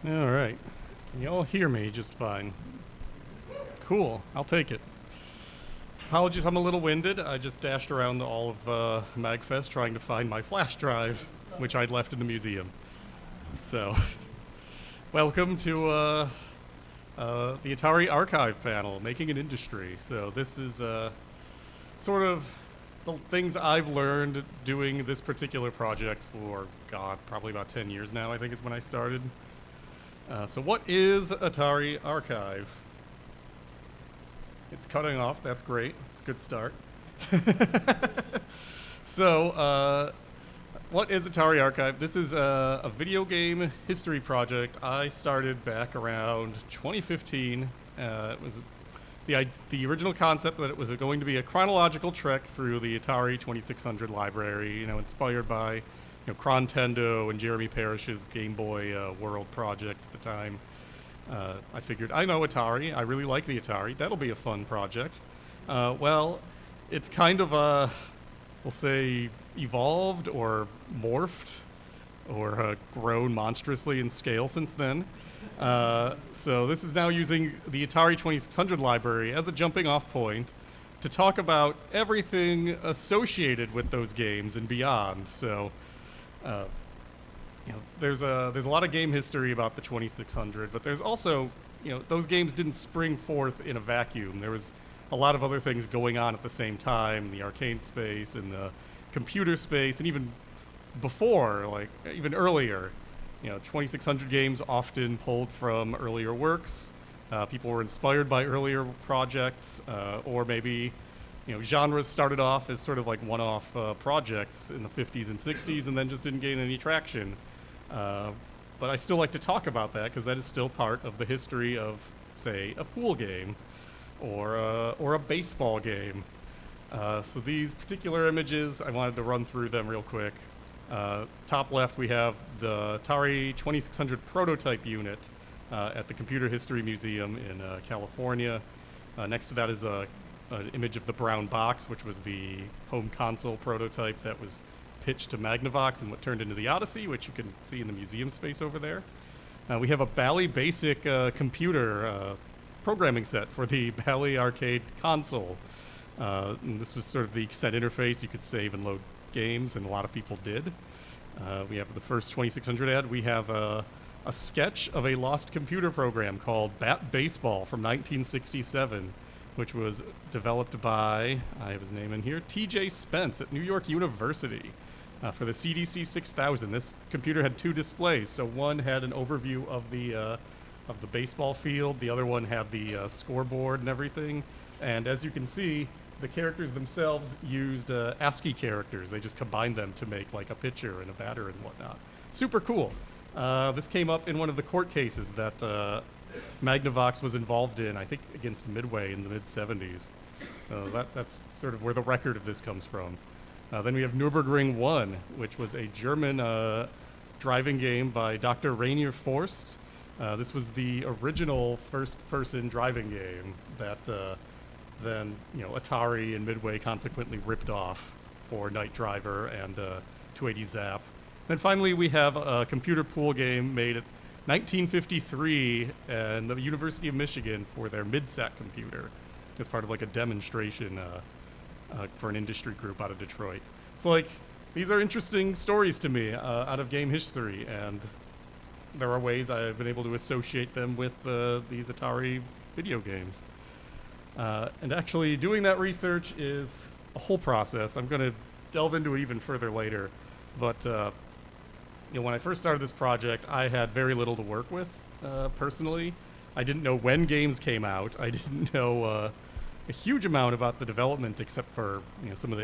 All right. Can you all hear me just fine? Cool. I'll take it. Apologies, I'm a little winded. I just dashed around all of MAGFest trying to find my flash drive, which I'd left in the museum. So, welcome to the Atari Archive panel, Making an Industry. So this is sort of the things I've learned doing this particular project for, God, probably about 10 years now, I think is when I started. So what is Atari Archive? It's cutting off, that's great. It's a good start. So, what is Atari Archive? This is a video game history project I started back around 2015. It was the original concept that it was going to be a chronological trek through the Atari 2600 library, inspired by Crontendo and Jeremy Parish's Game Boy World project at the time. I figured, I know Atari, I really like the Atari, that'll be a fun project. Well, it's kind of, we'll say, evolved or morphed or grown monstrously in scale since then. So this is now using the Atari 2600 library as a jumping off point to talk about everything associated with those games and beyond. So, there's a lot of game history about the 2600, but there's also, those games didn't spring forth in a vacuum. There was a lot of other things going on at the same time, the arcade space and the computer space, and even before, like even earlier. 2600 games often pulled from earlier works. People were inspired by earlier projects, or maybe genres started off as sort of like one-off projects in the 50s and 60s and then just didn't gain any traction. But I still like to talk about that because that is still part of the history of, say, a pool game or a baseball game. So these particular images, I wanted to run through them real quick. Top left, we have the Atari 2600 prototype unit at the Computer History Museum in California. Next to that is an image of the brown box, which was the home console prototype that was pitched to Magnavox and what turned into the Odyssey, which you can see in the museum space over there. We have a Bally Basic computer programming set for the Bally Arcade console. And this was sort of the cassette interface. You could save and load games, and a lot of people did. We have the first 2600 ad. We have a sketch of a lost computer program called Bat Baseball from 1967, which was developed by, I have his name in here, T.J. Spence at New York University for the CDC 6000. This computer had two displays. So one had an overview of the baseball field. The other one had the scoreboard and everything. And as you can see, the characters themselves used ASCII characters. They just combined them to make like a pitcher and a batter and whatnot. Super cool. This came up in one of the court cases that Magnavox was involved in, I think against Midway in the mid-70s. That's sort of where the record of this comes from. Then we have Nürburgring 1, which was a German driving game by Dr. Rainier Forst. This was the original first-person driving game that then Atari and Midway consequently ripped off for Night Driver and 280 Zap. Then finally we have a computer pool game made at 1953 and the University of Michigan for their MidSat computer as part of like a demonstration for an industry group out of Detroit. So like, these are interesting stories to me out of game history, and there are ways I've been able to associate them with these Atari video games. And actually doing that research is a whole process. I'm going to delve into it even further later, but when I first started this project, I had very little to work with personally. I didn't know when games came out. I didn't know a huge amount about the development, except for some of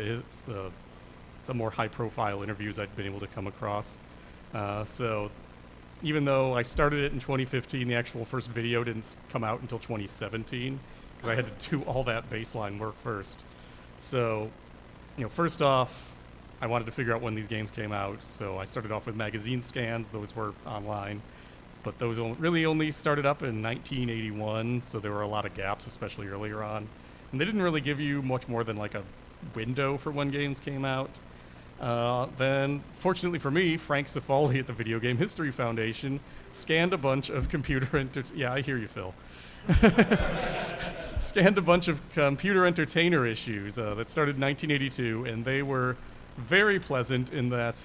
the more high-profile interviews I'd been able to come across. So even though I started it in 2015, the actual first video didn't come out until 2017 because I had to do all that baseline work first. So, first off, I wanted to figure out when these games came out, so I started off with magazine scans. Those were online, but those really only started up in 1981, so there were a lot of gaps, especially earlier on. And they didn't really give you much more than like a window for when games came out. Then, fortunately for me, Frank Cifaldi at the Video Game History Foundation scanned a bunch of yeah, I hear you, Phil. Scanned a bunch of computer entertainer issues that started in 1982, and they were very pleasant in that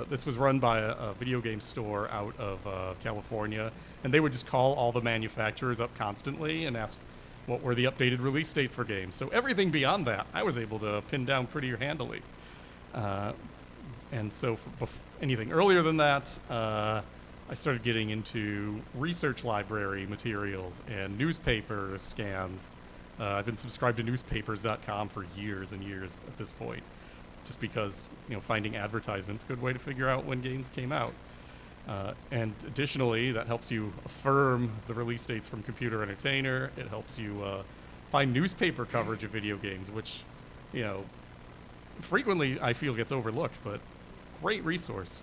this was run by a video game store out of California, and they would just call all the manufacturers up constantly and ask what were the updated release dates for games. So everything beyond that, I was able to pin down pretty handily. And so anything earlier than that, I started getting into research library materials and newspaper scans. I've been subscribed to newspapers.com for years and years at this point, just because finding advertisements is a good way to figure out when games came out. And additionally, that helps you affirm the release dates from Computer Entertainer. It helps you find newspaper coverage of video games, which frequently I feel gets overlooked, but great resource.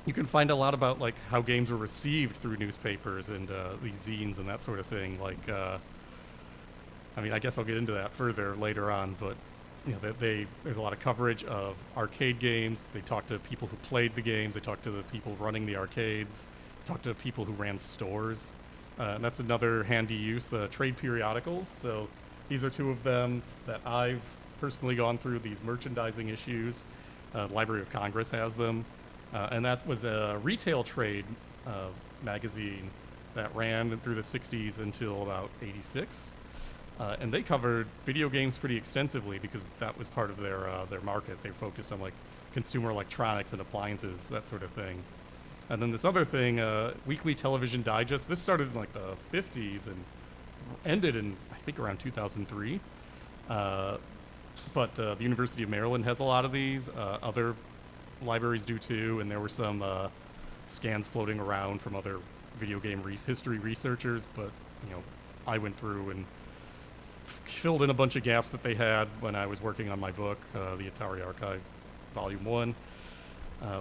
You can find a lot about like how games were received through newspapers and these zines and that sort of thing. Like, I guess I'll get into that further later on, but there's a lot of coverage of arcade games. They talk to people who played the games. They talk to the people running the arcades. Talk to people who ran stores. And that's another handy use, the trade periodicals. So these are two of them that I've personally gone through, these merchandising issues. The Library of Congress has them. And that was a retail trade magazine that ran through the 60s until about 86. And they covered video games pretty extensively because that was part of their market. They focused on like consumer electronics and appliances, that sort of thing. And then this other thing, Weekly Television Digest, this started in like the 50s and ended in, I think, around 2003. But the University of Maryland has a lot of these. Other libraries do too, and there were some scans floating around from other video game history researchers, but I went through and filled in a bunch of gaps that they had when I was working on my book, the Atari Archive Volume 1,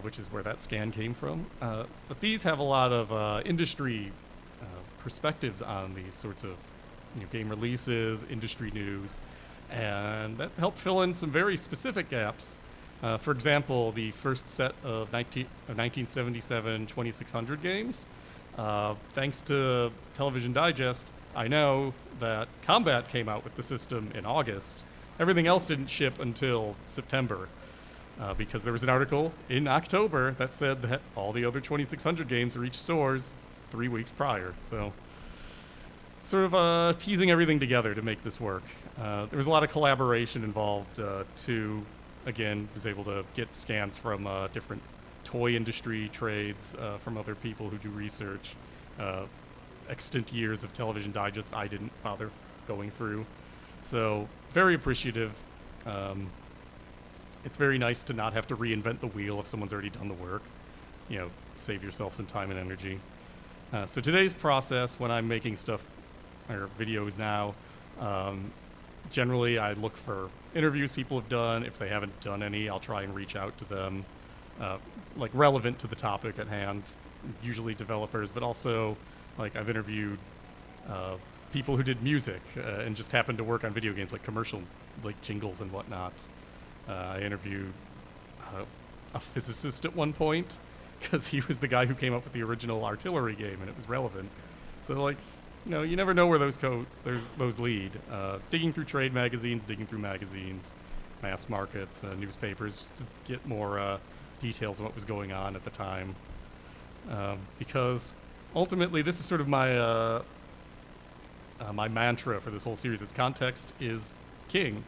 which is where that scan came from. But these have a lot of industry perspectives on these sorts of game releases, industry news, and that helped fill in some very specific gaps. For example, the first set of 1977 2600 games, thanks to Television Digest, I know that Combat came out with the system in August. Everything else didn't ship until September, because there was an article in October that said that all the other 2600 games reached stores 3 weeks prior. So sort of teasing everything together to make this work. There was a lot of collaboration involved too. Again, was able to get scans from different toy industry trades, from other people who do research. Extant years of Television Digest I didn't bother going through. So very appreciative. It's very nice to not have to reinvent the wheel if someone's already done the work. Save yourself some time and energy. So today's process when I'm making stuff or videos now, generally I look for interviews people have done. If they haven't done any, I'll try and reach out to them, like relevant to the topic at hand, usually developers, but also like I've interviewed people who did music and just happened to work on video games, like commercial like jingles and whatnot. I interviewed a physicist at one point because he was the guy who came up with the original artillery game and it was relevant. So like, you never know where those lead. Digging through trade magazines, digging through magazines, mass markets, newspapers, just to get more details on what was going on at the time. Because ultimately, this is sort of my my mantra for this whole series. Is context is king.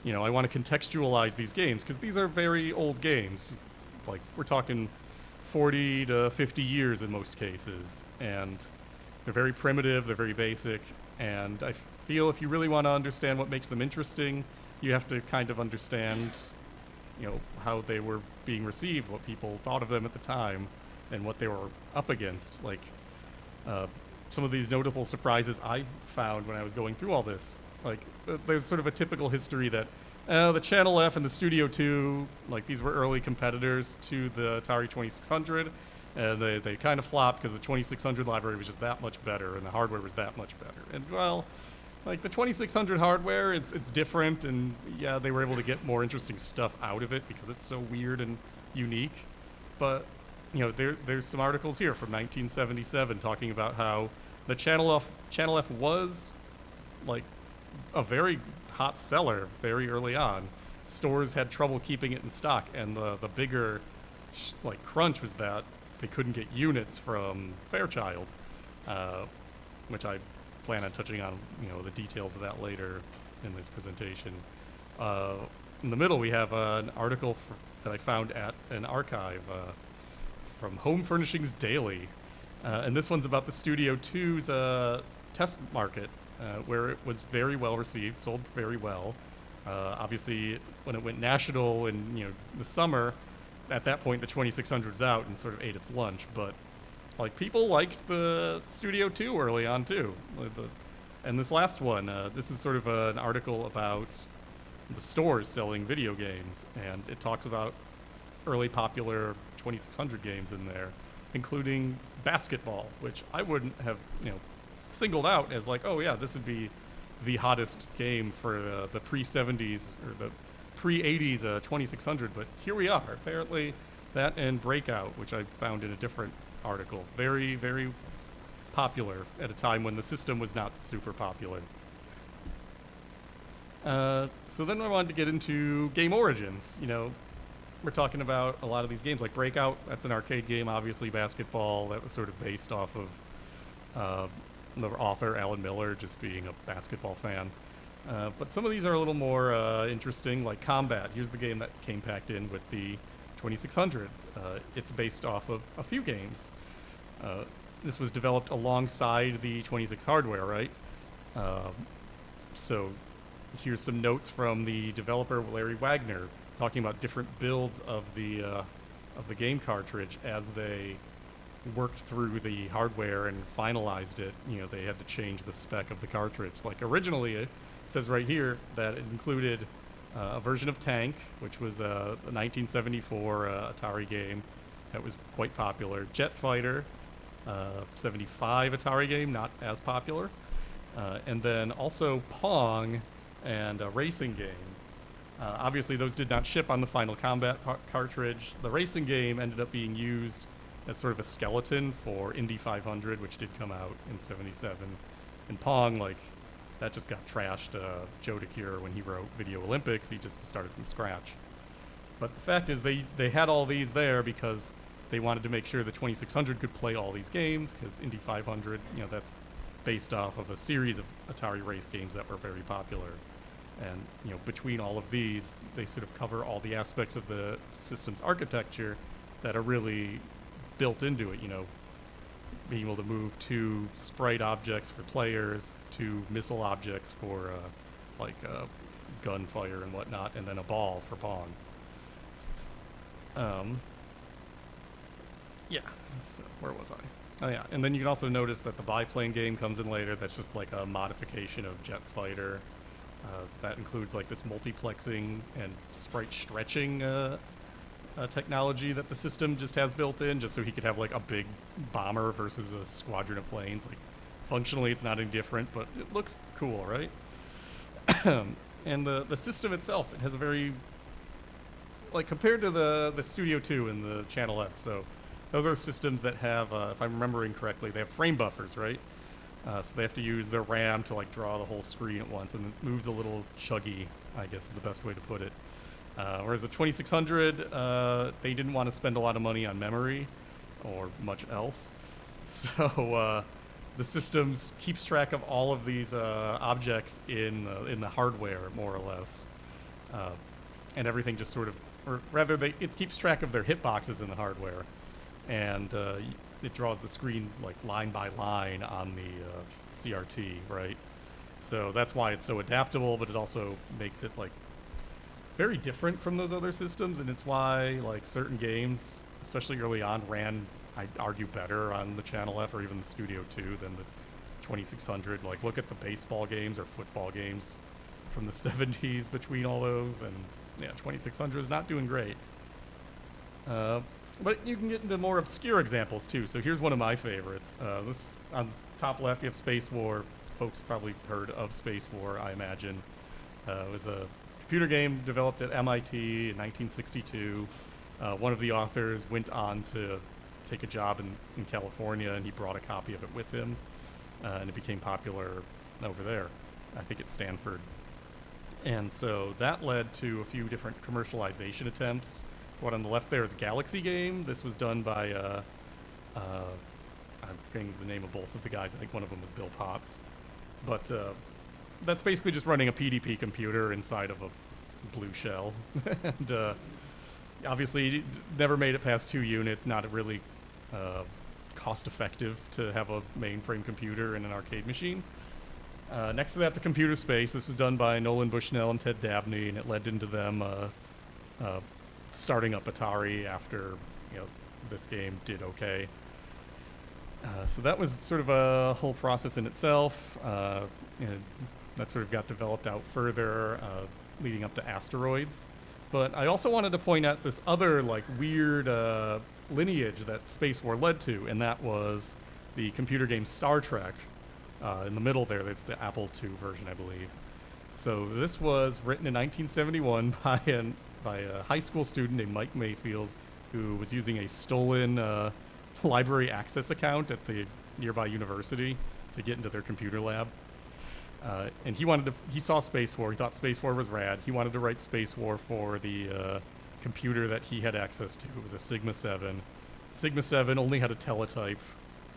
I want to contextualize these games because these are very old games. Like we're talking 40 to 50 years in most cases, and they're very primitive, they're very basic, and I feel if you really want to understand what makes them interesting, you have to kind of understand, how they were being received, what people thought of them at the time, and what they were up against. Like, some of these notable surprises I found when I was going through all this. Like, there's sort of a typical history that the Channel F and the Studio 2, like, these were early competitors to the Atari 2600, and they kind of flopped because the 2600 library was just that much better and the hardware was that much better. And well, Like the 2600 hardware, it's different, and yeah, they were able to get more interesting stuff out of it because it's so weird and unique. But there's some articles here from 1977 talking about how the Channel F was like a very hot seller very early on. Stores had trouble keeping it in stock, and the bigger crunch was that they couldn't get units from Fairchild, which I plan on touching on the details of that later in this presentation. In the middle, we have an article that I found at an archive from Home Furnishings Daily, and this one's about the Studio 2's test market, where it was very well received, sold very well. Obviously, when it went national in the summer, at that point the 2600's out and sort of ate its lunch. But like people liked the Studio 2 early on too. And this last one, this is sort of an article about the stores selling video games, and it talks about early popular 2600 games in there, including basketball, which I wouldn't have singled out as like, oh yeah, this would be the hottest game for the pre-70s or the pre-80s 2600, but here we are. Apparently that and Breakout, which I found in a different article, very, very popular at a time when the system was not super popular. So then I wanted to get into game origins. We're talking about a lot of these games, like Breakout, that's an arcade game, obviously. Basketball, that was sort of based off of the author Alan Miller just being a basketball fan. But some of these are a little more interesting, like Combat. Here's the game that came packed in with the 2600. It's based off of a few games. This was developed alongside the 26 hardware, right? So here's some notes from the developer Larry Wagner talking about different builds of the game cartridge as they worked through the hardware and finalized it. They had to change the spec of the cartridge. Like originally, it says right here that it included a version of Tank, which was a 1974 Atari game that was quite popular. Jet Fighter, 75 Atari game, not as popular. And then also Pong and a racing game. Obviously, those did not ship on the final Combat cartridge. The racing game ended up being used as sort of a skeleton for Indy 500, which did come out in 77. And Pong, that just got trashed. Joe DeCure, when he wrote Video Olympics, he just started from scratch. But the fact is, they had all these there because they wanted to make sure the 2600 could play all these games, because Indy 500, that's based off of a series of Atari race games that were very popular. And between all of these, they sort of cover all the aspects of the system's architecture that are really built into it. Being able to move two sprite objects for players, two missile objects for gunfire and whatnot, and then a ball for Pong. Yeah, so where was I? Oh yeah, and then you can also notice that the biplane game comes in later. That's just like a modification of Jet Fighter. That includes this multiplexing and sprite stretching technology that the system just has built in, just so he could have a big bomber versus a squadron of planes. Functionally, it's not any different, but it looks cool, right? And the system itself, it has a very compared to the Studio 2 and the Channel F. So those are systems that have, if I'm remembering correctly, they have frame buffers, right? So they have to use their RAM to draw the whole screen at once, and it moves a little chuggy, I guess is the best way to put it. Whereas the 2600, they didn't want to spend a lot of money on memory or much else. So the system keeps track of all of these objects in the hardware, more or less. And everything just sort of, or rather, it keeps track of their hitboxes in the hardware. And it draws the screen line by line on the CRT, right? So that's why it's so adaptable, but it also makes it very different from those other systems, and it's why certain games, especially early on, ran, I'd argue, better on the Channel F or even the Studio 2 than the 2600. Look at the baseball games or football games from the 70s between all those, and yeah, 2600 is not doing great. But you can get into more obscure examples too. So here's one of my favorites. This on top left, you have Space War. folks probably heard of Space War, I imagine. It was a computer game developed at MIT in 1962. One of the authors went on to take a job in California, and he brought a copy of it with him, and it became popular over there, I think at Stanford. And so that led to a few different commercialization attempts. What on the left there is Galaxy Game. This was done by, I'm forgetting the name of both of the guys. I think one of them was Bill Potts. But that's basically just running a PDP computer inside of a blue shell. And obviously never made it past 2 units, not really cost effective to have a mainframe computer in an arcade machine. Next to that's a Computer Space. This was done by Nolan Bushnell and Ted Dabney, and it led into them starting up Atari after this game did okay. So that was sort of a whole process in itself. That sort of got developed out further, leading up to Asteroids. But I also wanted to point out this other weird lineage that Space War led to, and that was the computer game Star Trek. In the middle there, that's the Apple II version, I believe. So this was written in 1971 by a high school student named Mike Mayfield, who was using a stolen library access account at the nearby university to get into their computer lab. And he saw Space War. He thought Space War was rad. He wanted to write Space War for the computer that he had access to. It was a Sigma 7. Sigma 7 only had a teletype,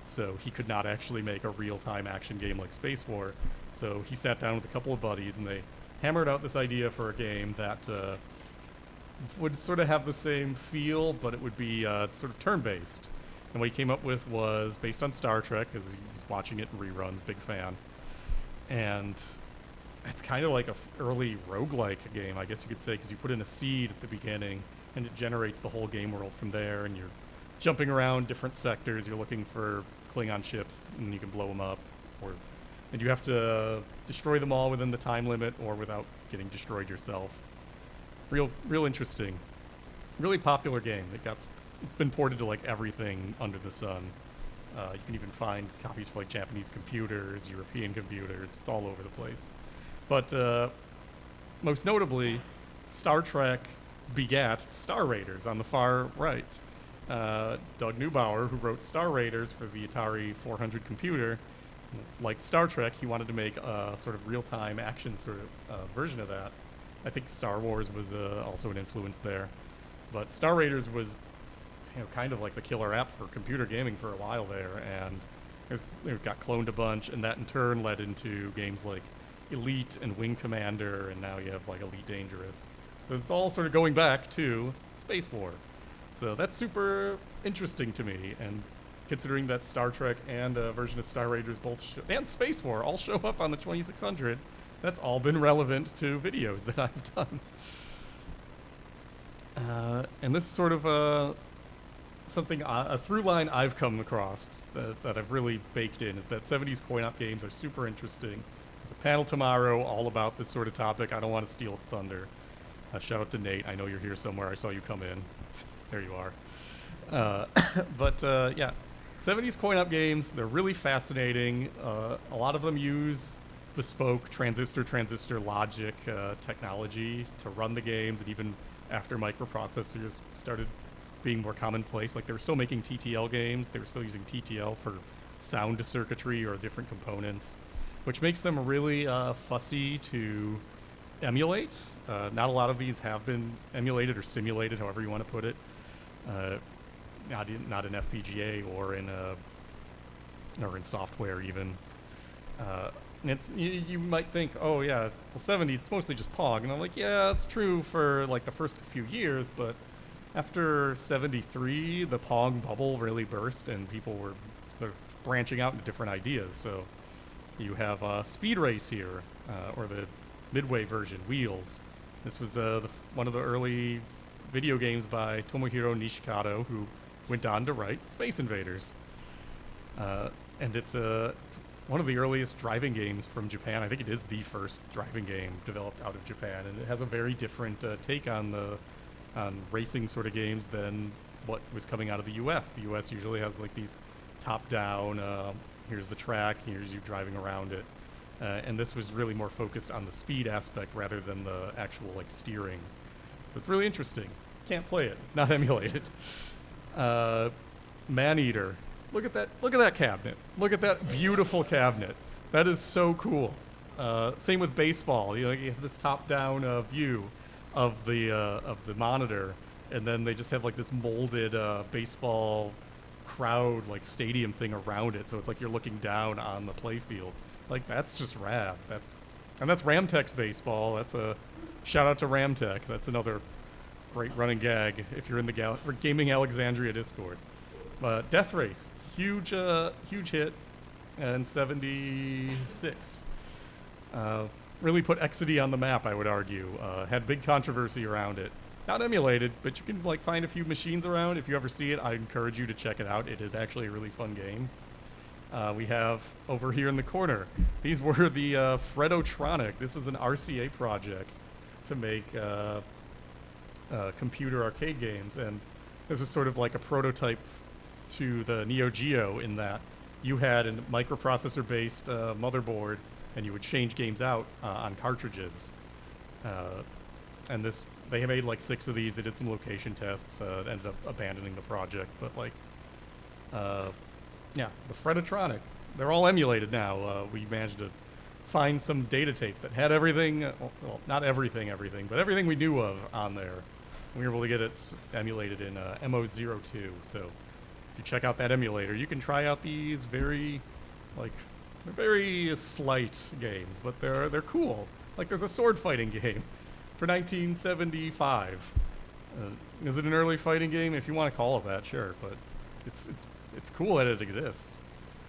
so he could not actually make a real-time action game like Space War. So he sat down with a couple of buddies, and they hammered out this idea for a game that would sort of have the same feel, but it would be sort of turn-based. And what he came up with was based on Star Trek, because he was watching it in reruns, big fan. And it's kind of like a early roguelike game, I guess you could say, because you put in a seed at the beginning, and it generates the whole game world from there, and you're jumping around different sectors. You're looking for Klingon ships, and you can blow them up, and you have to destroy them all within the time limit or without getting destroyed yourself. Real interesting, really popular game. It's been ported to everything under the sun. You can even find copies for Japanese computers, European computers. It's all over the place. But most notably, Star Trek begat Star Raiders on the far right. Doug Neubauer, who wrote Star Raiders for the Atari 400 computer, liked Star Trek. He wanted to make a sort of real-time action sort of version of that. I think Star Wars was also an influence there. But Star Raiders was kind of like the killer app for computer gaming for a while there, and it got cloned a bunch, and that in turn led into games like Elite and Wing Commander, and now you have Elite Dangerous. So it's all sort of going back to Space War. So that's super interesting to me, and considering that Star Trek and a version of Star Raiders and Space War all show up on the 2600, that's all been relevant to videos that I've done. And this is sort of a through line I've come across that I've really baked in, is that 70s coin-op games are super interesting. There's a panel tomorrow all about this sort of topic. I don't want to steal its thunder. Shout out to Nate. I know you're here somewhere. I saw you come in. There you are. But yeah, 70s coin-op games, they're really fascinating. A lot of them use bespoke transistor logic technology to run the games, and even after microprocessors started being more commonplace, they were still making TTL games. They were still using TTL for sound circuitry or different components, which makes them really fussy to emulate. Not a lot of these have been emulated or simulated, however you want to put it. Not in FPGA or in software even. And you might think, oh yeah, 70s, it's mostly just Pong, and I'm like, yeah, it's true for the first few years, but after 73, the Pong bubble really burst, and people were sort of branching out into different ideas. So you have Speed Race here, or the Midway version, Wheels. This was one of the early video games by Tomohiro Nishikado, who went on to write Space Invaders. And it's one of the earliest driving games from Japan. I think it is the first driving game developed out of Japan, and it has a very different take on racing sort of games than what was coming out of the U.S. The U.S. usually has these top-down, here's the track, here's you driving around it. and this was really more focused on the speed aspect rather than the actual like steering. So it's really interesting. Can't play it. It's not emulated. Maneater. Look at that. Look at that cabinet. Look at that beautiful cabinet. That is so cool. Same with baseball. You have this top-down view of the monitor, and then they just have like this molded baseball crowd like stadium thing around it. So it's like you're looking down on the playfield. Like that's just rad. That's Ramtech's baseball. That's a shout out to Ramtech. That's another great running gag if you're in the Gaming Alexandria Discord. Death Race, huge hit, and 76. Really put Exidy on the map, I would argue. Had big controversy around it. Not emulated, but you can like find a few machines around. If you ever see it, I encourage you to check it out. It is actually a really fun game. We have over here in the corner, these were the Fredotronic. This was an RCA project to make computer arcade games, and this was sort of like a prototype to the Neo Geo in that you had a microprocessor-based motherboard, and you would change games out on cartridges. And they made like 6 of these. They did some location tests, ended up abandoning the project, but like, yeah, the Fredotronic. They're all emulated now. We managed to find some data tapes that had everything, well, not everything, but everything we knew of on there. We were able to get it emulated in MO02. So if you check out that emulator, you can try out these very slight games, but they're cool. Like there's a sword fighting game for 1975. Is it an early fighting game? If you want to call it that, sure, but it's cool that it exists.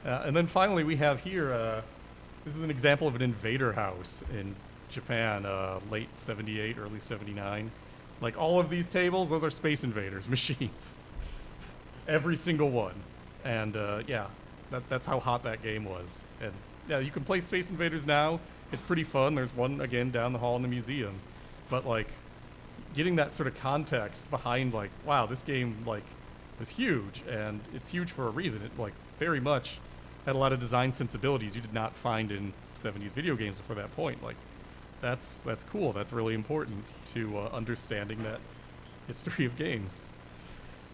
And then finally we have here, this is an example of an invader house in Japan, late 78, early 79. Like all of these tables, those are Space Invaders machines. Every single one. And yeah, that's how hot that game was. And yeah, you can play Space Invaders now. It's pretty fun. There's one, again, down the hall in the museum. But like, getting that sort of context behind like, wow, this game like is huge, and it's huge for a reason. It like very much had a lot of design sensibilities you did not find in 70s video games before that point. Like, that's cool. That's really important to understanding that history of games.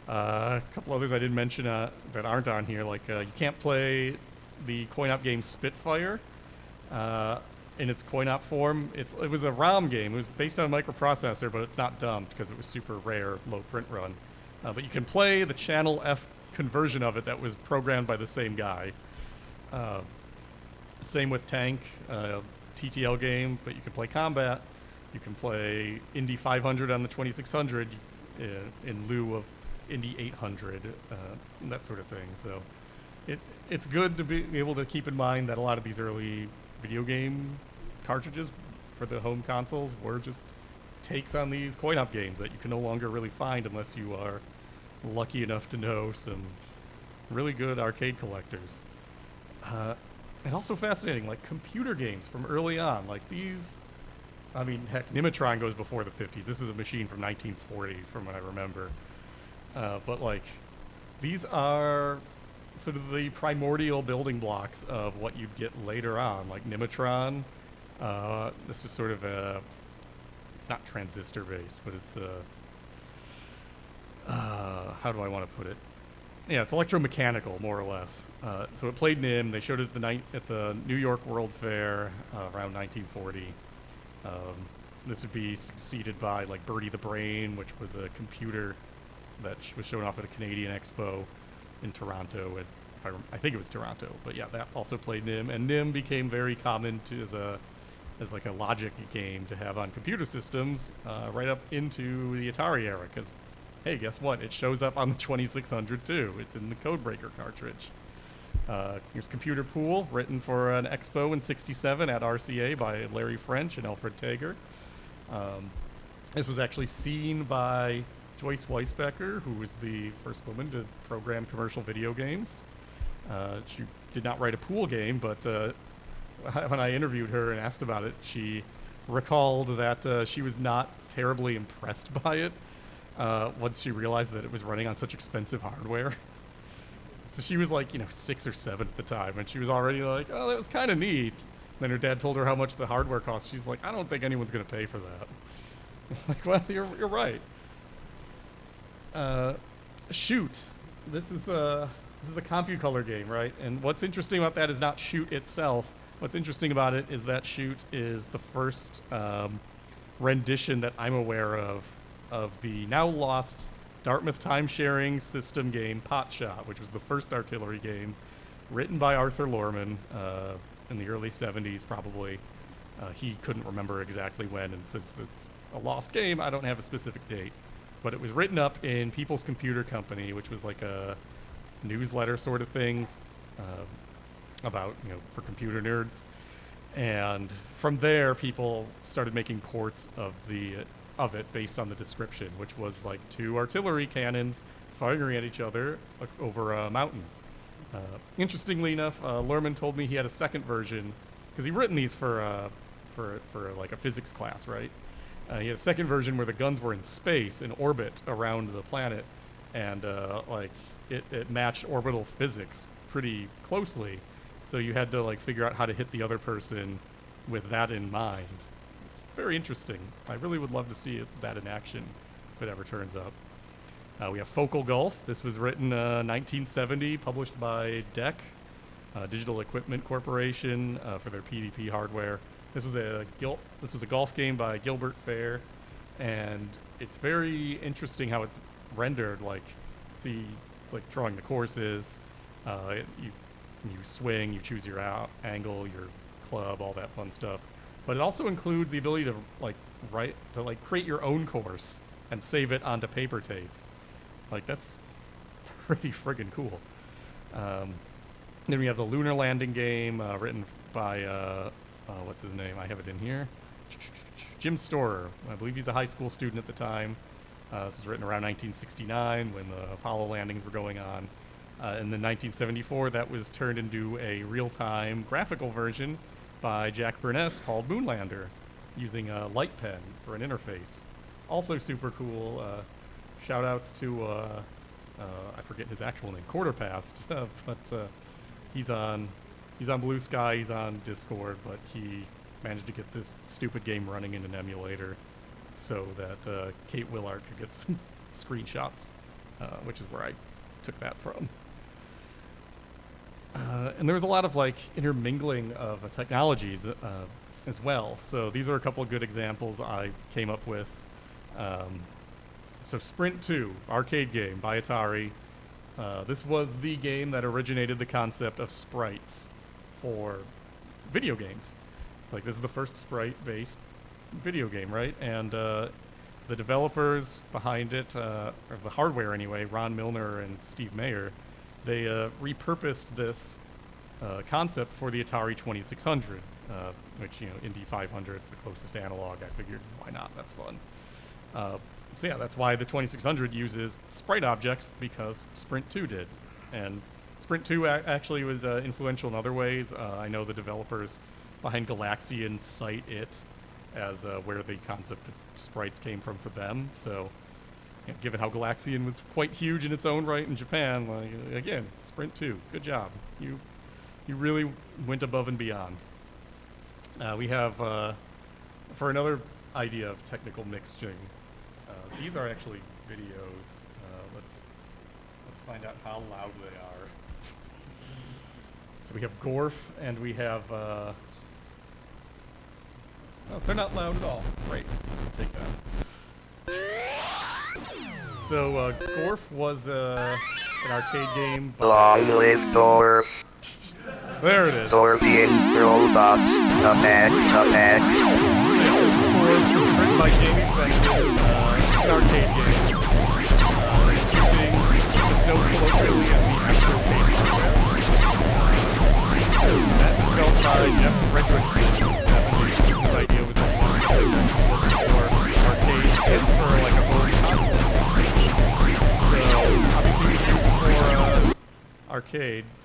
A couple others I didn't mention that aren't on here. Like, you can't play the coin-op game Spitfire in its coin-op form. It was a ROM game. It was based on a microprocessor, but it's not dumped because it was super rare, low print run. But you can play the Channel F conversion of it that was programmed by the same guy. Same with Tank, TTL game, but you can play Combat. You can play Indy 500 on the 2600 in lieu of Indy 800, that sort of thing. So it's good to be able to keep in mind that a lot of these early video game cartridges for the home consoles were just takes on these coin-op games that you can no longer really find unless you are lucky enough to know some really good arcade collectors. And also fascinating, like computer games from early on, like these. I mean, heck, Nimitron goes before the 50s. This is a machine from 1940, from what I remember. But like, these are sort of the primordial building blocks of what you'd get later on, like Nimitron. This was sort of it's not transistor based, but it's how do I want to put it? Yeah, it's electromechanical, more or less. So it played NIM. They showed it at the New York World Fair around 1940. This would be succeeded by like Birdie the Brain, which was a computer that was shown off at a Canadian Expo in Toronto. And I think it was Toronto, but yeah, that also played NIM. And NIM became very common as like a logic game to have on computer systems right up into the Atari era. Because hey, guess what? It shows up on the 2600 too. It's in the Codebreaker cartridge. Here's Computer Pool, written for an expo in '67 at RCA by Larry French and Alfred Tager. This was actually seen by Joyce Weisbecker, who was the first woman to program commercial video games. She did not write a pool game, but when I interviewed her and asked about it, she recalled that she was not terribly impressed by it once she realized that it was running on such expensive hardware. So she was like, 6 or 7 at the time, and she was already like, oh, that was kind of neat. Then her dad told her how much the hardware cost. She's like, I don't think anyone's gonna pay for that. Like, well, you're right. Shoot. This is a CompuColor game, right? And what's interesting about that is not Shoot itself. What's interesting about it is that Shoot is the first rendition that I'm aware of the now lost Dartmouth time-sharing system game Potshot, which was the first artillery game written by Arthur Lorman in the early 70s, probably. He couldn't remember exactly when, and since it's a lost game, I don't have a specific date. But it was written up in People's Computer Company, which was like a newsletter sort of thing about, for computer nerds. And from there, people started making ports of it based on the description, which was like 2 artillery cannons firing at each other over a mountain. Interestingly enough, Lorman told me he had a second version, because he'd written these for like a physics class, right? He had a second version where the guns were in space, in orbit around the planet, and it matched orbital physics pretty closely. So you had to like figure out how to hit the other person with that in mind. Very interesting. I really would love to see that in action if it ever turns up. We have Focal Gulf. This was written 1970, published by DEC, Digital Equipment Corporation, for their PDP hardware. This was a golf game by Gilbert Fair, and it's very interesting how it's rendered. Like, see, it's like drawing the courses. You swing, you choose your angle, your club, all that fun stuff. But it also includes the ability to create your own course and save it onto paper tape. Like, that's pretty friggin' cool. Then we have the Lunar Landing game, written by what's his name? I have it in here. Jim Storer. I believe he's a high school student at the time. This was written around 1969 when the Apollo landings were going on. And then 1974, that was turned into a real-time graphical version by Jack Burness called Moonlander, using a light pen for an interface. Also super cool. Shout-outs to, I forget his actual name, Quarterpast, but he's on Blue Sky, he's on Discord, but he managed to get this stupid game running in an emulator so that Kate Willard could get some screenshots, which is where I took that from. And there was a lot of intermingling of technologies as well. So these are a couple of good examples I came up with. So Sprint 2, arcade game by Atari. This was the game that originated the concept of sprites for video games. Like, this is the first sprite-based video game, right? And the developers behind it, or the hardware anyway, Ron Milner and Steve Mayer, they repurposed this concept for the Atari 2600, which, Indy 500 is the closest analog. I figured, why not? That's fun. So yeah, that's why the 2600 uses sprite objects, because Sprint 2 did. And Sprint 2 actually was influential in other ways. I know the developers behind Galaxian cite it as where the concept of sprites came from for them. So, given how Galaxian was quite huge in its own right in Japan, again, Sprint 2, good job. You really went above and beyond. We have, for another idea of technical mixing, these are actually videos. Let's find out how loud they are. So we have Gorf, and we have, oh, they're not loud at all. Great, take that. So Gorf was an arcade game. Long live Dorf. There it is. Dorfian robots. Attack, attack. Gorf was written by Jamie Fenton. An arcade game. Using no colloquially as the actual game hardware. That was built by Jeff Fredrickson in the 70s. His idea was that he wanted to work for arcade and for like a home console. So obviously we use it for arcades.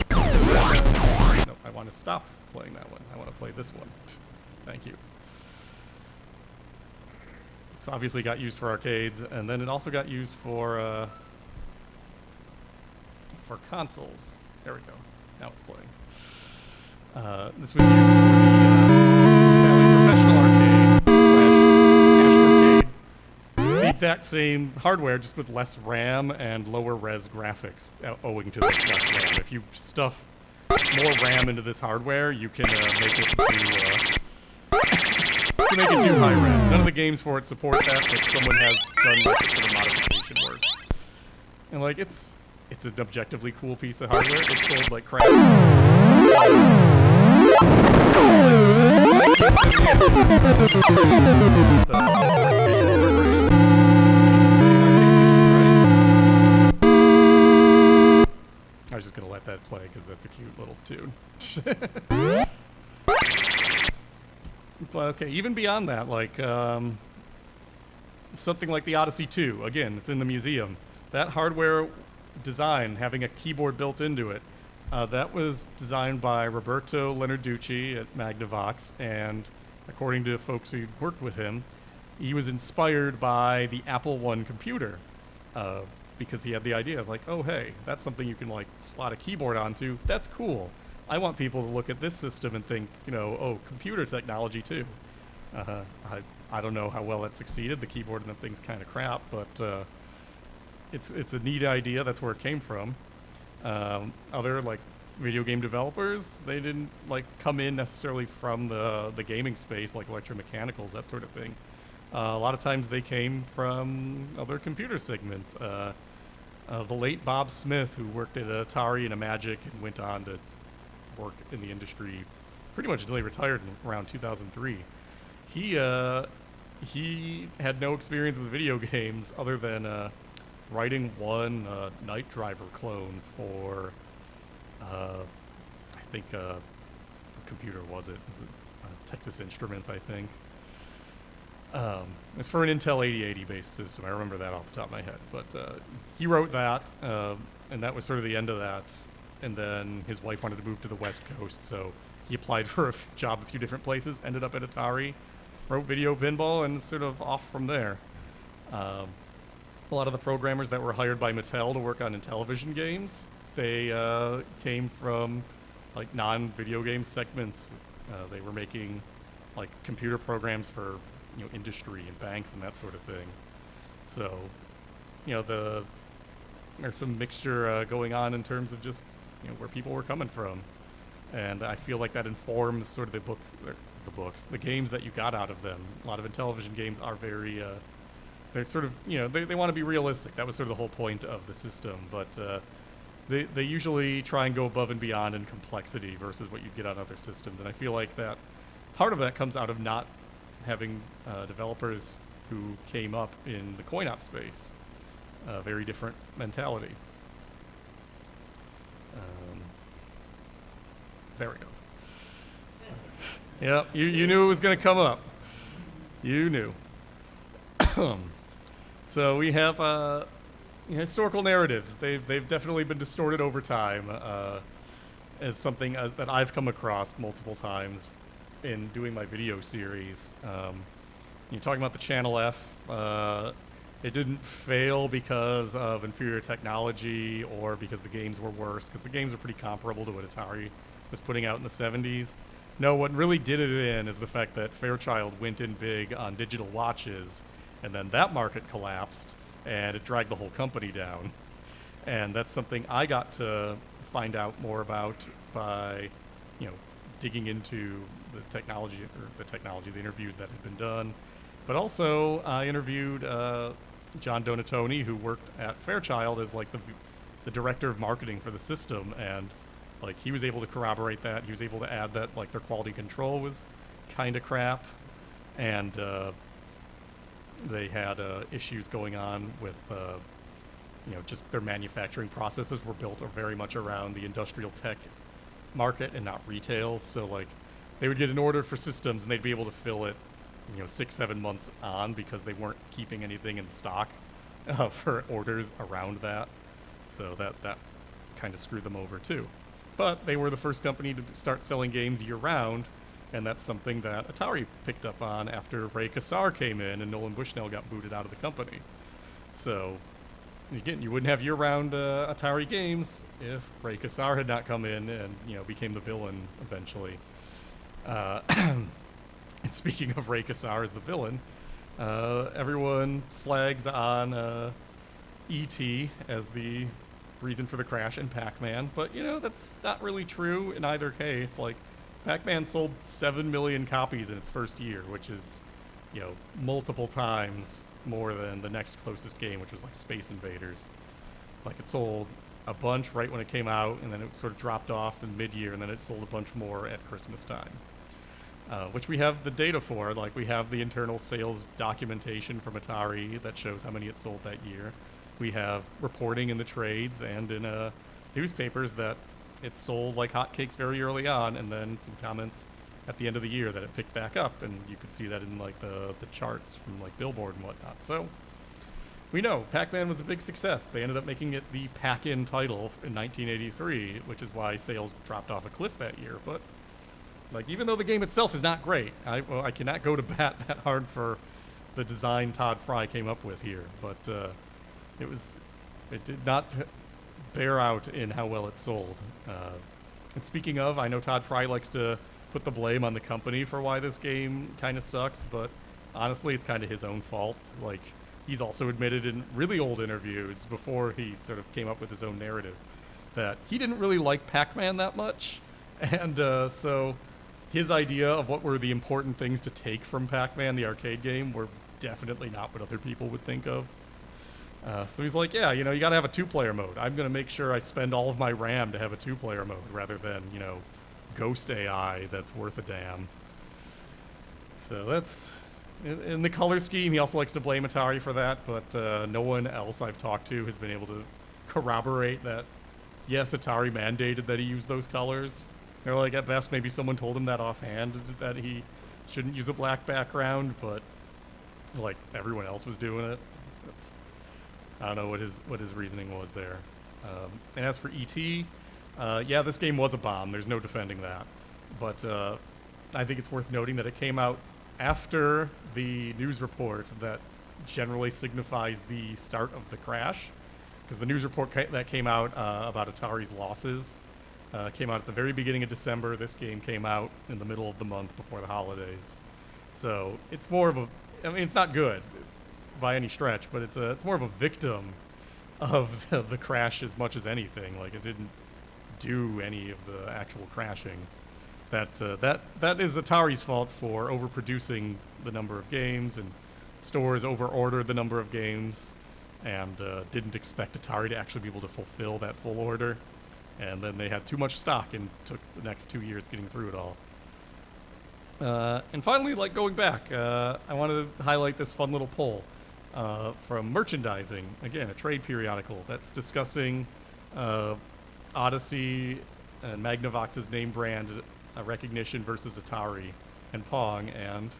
No, I want to stop playing that one. I want to play this one. Thank you. So obviously got used for arcades, and then it also got used for consoles. There we go. Now it's playing. This was used for the Valley Professional Arcade / Ash Arcade. It's the exact same hardware, just with less RAM and lower res graphics, owing to this less RAM. If you stuff more RAM into this hardware, you can make it do high res. None of the games for it support that, but someone has done like sort of modification work. And like it's an objectively cool piece of hardware. It's sold like crap. I was just gonna let that play because that's a cute little tune. But okay, even beyond that, like something like the Odyssey 2. Again, it's in the museum. That hardware design, having a keyboard built into it, that was designed by Roberto Lenarducci at Magnavox, and according to folks who worked with him, he was inspired by the Apple I computer, because he had the idea of like, oh hey, that's something you can like slot a keyboard onto. That's cool. I want people to look at this system and think, you know, oh, computer technology too. I don't know how well that succeeded. The keyboard and the thing's kind of crap, but it's a neat idea. That's where it came from. Other like video game developers, they didn't like come in necessarily from the gaming space, like electromechanicals, that sort of thing. A lot of times they came from other computer segments. The late Bob Smith, who worked at Atari and Magic and went on to work in the industry pretty much until he retired in around 2003. He had no experience with video games other than writing one Night Driver clone for, I think, what computer was it? Was it Texas Instruments, I think. It's for an Intel 8080 based system. I remember that off the top of my head. But he wrote that, and that was sort of the end of that. And then his wife wanted to move to the West Coast, so he applied for a job a few different places, ended up at Atari, wrote video pinball, and sort of off from there. A lot of the programmers that were hired by Mattel to work on Intellivision games, they came from like non-video game segments. They were making like computer programs for industry and banks and that sort of thing. So, there's some mixture going on in terms of just where people were coming from, and I feel like that informs sort of the games that you got out of them. A lot of Intellivision games are very they're sort of they want to be realistic. That was sort of the whole point of the system, but they usually try and go above and beyond in complexity versus what you get on other systems. And I feel like that part of that comes out of not having developers who came up in the coin-op space. Very different mentality. There we go. Yeah, you knew it was going to come up. You knew. So we have historical narratives. They've definitely been distorted over time as something that I've come across multiple times in doing my video series. You're talking about the Channel F. It didn't fail because of inferior technology or because the games were worse, because the games are pretty comparable to what Atari was putting out in the 70s. No, what really did it in is the fact that Fairchild went in big on digital watches, and then that market collapsed, and it dragged the whole company down. And that's something I got to find out more about by, digging into the technology, the interviews that had been done. But also, I interviewed John Donatoni, who worked at Fairchild as like the director of marketing for the system, and like he was able to corroborate that. He was able to add that like their quality control was kind of crap, and they had issues going on with just their manufacturing processes were built very much around the industrial tech market and not retail. So like they would get an order for systems and they'd be able to fill it 6-7 months on because they weren't keeping anything in stock for orders around that. So that kind of screwed them over too. But they were the first company to start selling games year-round, and that's something that Atari picked up on after Ray Kassar came in and Nolan Bushnell got booted out of the company. So again, you wouldn't have year-round Atari games if Ray Kassar had not come in and became the villain eventually. And speaking of Ray Kassar as the villain, everyone slags on E.T. as the reason for the crash in Pac-Man, but that's not really true in either case. Like, Pac-Man sold 7 million copies in its first year, which is multiple times more than the next closest game, which was like Space Invaders. Like, it sold a bunch right when it came out, and then it sort of dropped off in mid-year, and then it sold a bunch more at Christmas time, which we have the data for. Like, we have the internal sales documentation from Atari that shows how many it sold that year. We have reporting in the trades and in newspapers that it sold like hotcakes very early on, and then some comments at the end of the year that it picked back up, and you could see that in like the charts from like Billboard and whatnot. So we know Pac-Man was a big success. They ended up making it the Pac-In title in 1983, which is why sales dropped off a cliff that year. But like, even though the game itself is not great, I cannot go to bat that hard for the design Todd Fry came up with here. But it did not bear out in how well it sold. And speaking of, I know Todd Fry likes to put the blame on the company for why this game kind of sucks, but honestly, it's kind of his own fault. Like, he's also admitted in really old interviews before he sort of came up with his own narrative that he didn't really like Pac-Man that much, and so his idea of what were the important things to take from Pac-Man, the arcade game, were definitely not what other people would think of. So he's like, yeah, you gotta have a two-player mode. I'm gonna make sure I spend all of my RAM to have a two-player mode rather than, ghost AI that's worth a damn. So that's in the color scheme. He also likes to blame Atari for that, but no one else I've talked to has been able to corroborate that. Yes, Atari mandated that he use those colors. They're like, at best, maybe someone told him that offhand that he shouldn't use a black background, but like, everyone else was doing it. I don't know what his reasoning was there. And as for E.T., yeah, this game was a bomb. There's no defending that. But I think it's worth noting that it came out after the news report that generally signifies the start of the crash. Because the news report that came out about Atari's losses came out at the very beginning of December. This game came out in the middle of the month before the holidays. So it's more of a... I mean, it's not good by any stretch, but it's more of a victim of the crash as much as anything. Like, it didn't do any of the actual crashing. That is Atari's fault for overproducing the number of games, and stores overordered the number of games, and didn't expect Atari to actually be able to fulfill that full order. And then they had too much stock and took the next 2 years getting through it all. And finally, like, going back, I wanted to highlight this fun little poll from Merchandising, again, a trade periodical that's discussing Odyssey and Magnavox's name brand recognition versus Atari and Pong. And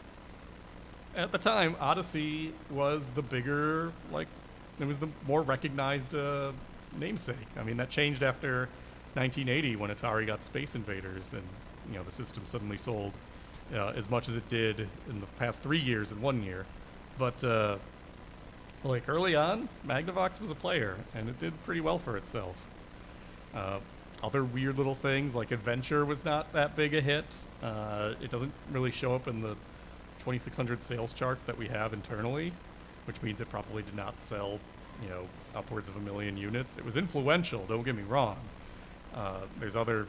at the time, Odyssey was the bigger, like, it was the more recognized namesake. I mean, that changed after 1980 when Atari got Space Invaders, and the system suddenly sold as much as it did in the past 3 years in 1 year. But like, early on, Magnavox was a player, and it did pretty well for itself. Other weird little things, like Adventure was not that big a hit. It doesn't really show up in the 2600 sales charts that we have internally, which means it probably did not sell, upwards of 1 million units. It was influential, don't get me wrong. There's other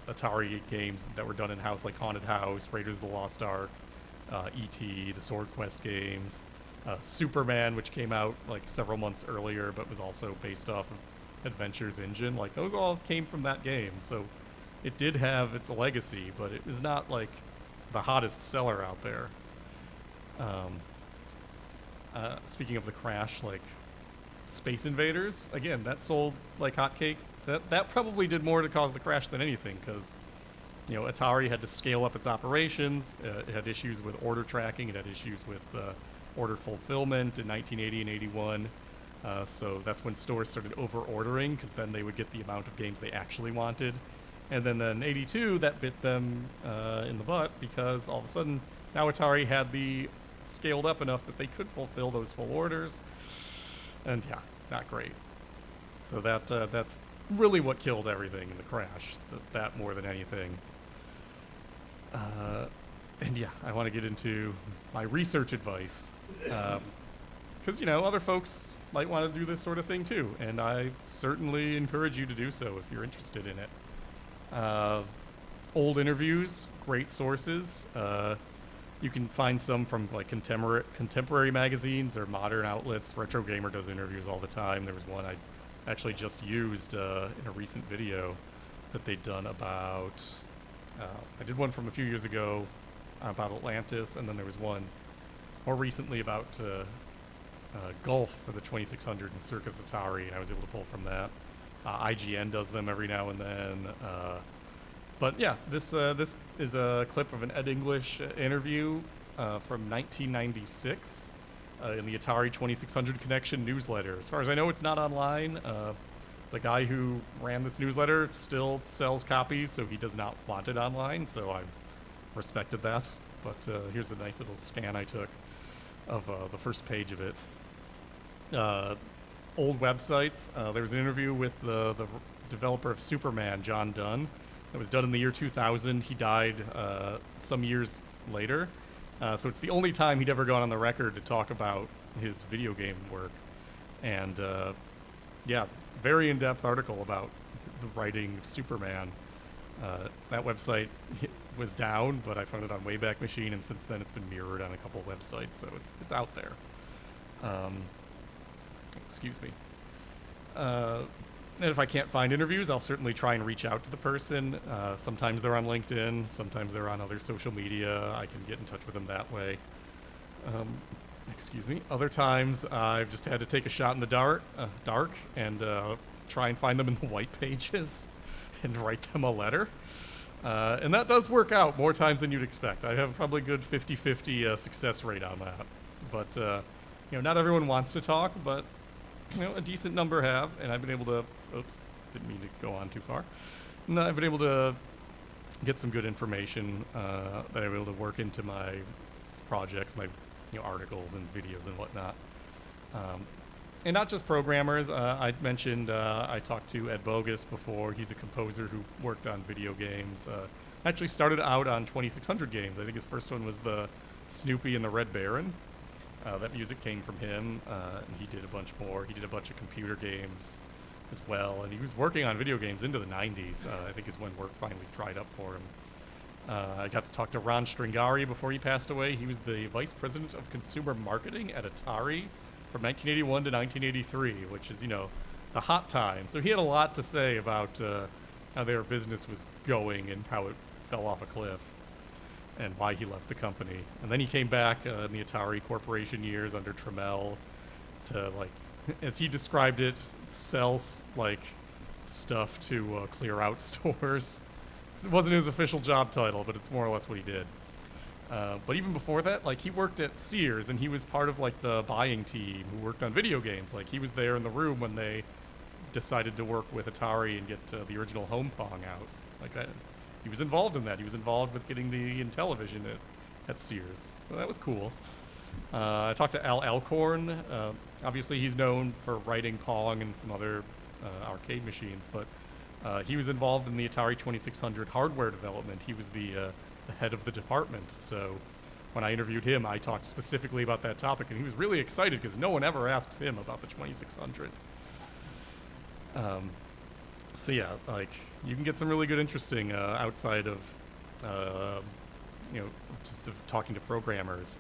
Atari games that were done in-house, like Haunted House, Raiders of the Lost Ark, E.T., the Sword Quest games, Superman, which came out like several months earlier, but was also based off of Adventure's engine. Like, those all came from that game, so it did have its legacy, but it was not like the hottest seller out there. Speaking of the crash, like Space Invaders, again, that sold like hotcakes. That probably did more to cause the crash than anything, because Atari had to scale up its operations. It had issues with order tracking. It had issues with order fulfillment in 1980 and 81. So that's when stores started over-ordering, because then they would get the amount of games they actually wanted. And then in 82, that bit them in the butt, because all of a sudden, now Atari had the scaled up enough that they could fulfill those full orders. And yeah, not great. So that's really what killed everything in the crash. That more than anything. And yeah, I want to get into my research advice, because other folks might want to do this sort of thing too, and I certainly encourage you to do so if you're interested in it. Old interviews, great sources. You can find some from like contemporary magazines or modern outlets. Retro Gamer does interviews all the time. There was one I actually just used in a recent video that they'd done about. I did one from a few years ago about Atlantis, and then there was one more recently about Golf for the 2600 and Circus Atari, and I was able to pull from that. IGN does them every now and then. But yeah, this is a clip of an Ed English interview from 1996 in the Atari 2600 Connection newsletter. As far as I know, it's not online. The guy who ran this newsletter still sells copies, so he does not want it online, so I respected that. But here's a nice little scan I took of the first page of it. Old websites. There was an interview with the developer of Superman, John Dunn. It was done in the year 2000. He died some years later. So it's the only time he'd ever gone on the record to talk about his video game work. And yeah, very in-depth article about the writing of Superman. That website was down, but I found it on Wayback Machine, and since then it's been mirrored on a couple websites, so it's out there. Excuse me. And if I can't find interviews, I'll certainly try and reach out to the person. Sometimes they're on LinkedIn, sometimes they're on other social media. I can get in touch with them that way. Excuse me. Other times, I've just had to take a shot in the dark and try and find them in the white pages and write them a letter. And that does work out more times than you'd expect. I have probably a good 50-50 success rate on that. But, not everyone wants to talk, but a decent number have, and I've been able to, didn't mean to go on too far. And I've been able to get some good information that I'm able to work into my projects, my articles and videos and whatnot. And not just programmers. I mentioned I talked to Ed Bogus before. He's a composer who worked on video games. Actually started out on 2600 games. I think his first one was the Snoopy and the Red Baron. That music came from him, and he did a bunch more. He did a bunch of computer games as well, and he was working on video games into the 90s, I think is when work finally dried up for him. I got to talk to Ron Stringari before he passed away. He was the vice president of consumer marketing at Atari from 1981 to 1983, which is, the hot time. So he had a lot to say about how their business was going and how it fell off a cliff, and why he left the company. And then he came back in the Atari Corporation years under Trammell to, as he described it, sell stuff to clear out stores. It wasn't his official job title, but it's more or less what he did. But even before that, he worked at Sears, and he was part of the buying team who worked on video games. He was there in the room when they decided to work with Atari and get the original Home Pong out. He was involved in that. He was involved with getting the Intellivision at Sears. So that was cool. I talked to Al Alcorn. Obviously, he's known for writing Pong and some other arcade machines, but he was involved in the Atari 2600 hardware development. He was the head of the department. So when I interviewed him, I talked specifically about that topic, and he was really excited because no one ever asks him about the 2600. So yeah, you can get some really good, interesting outside of, just of talking to programmers.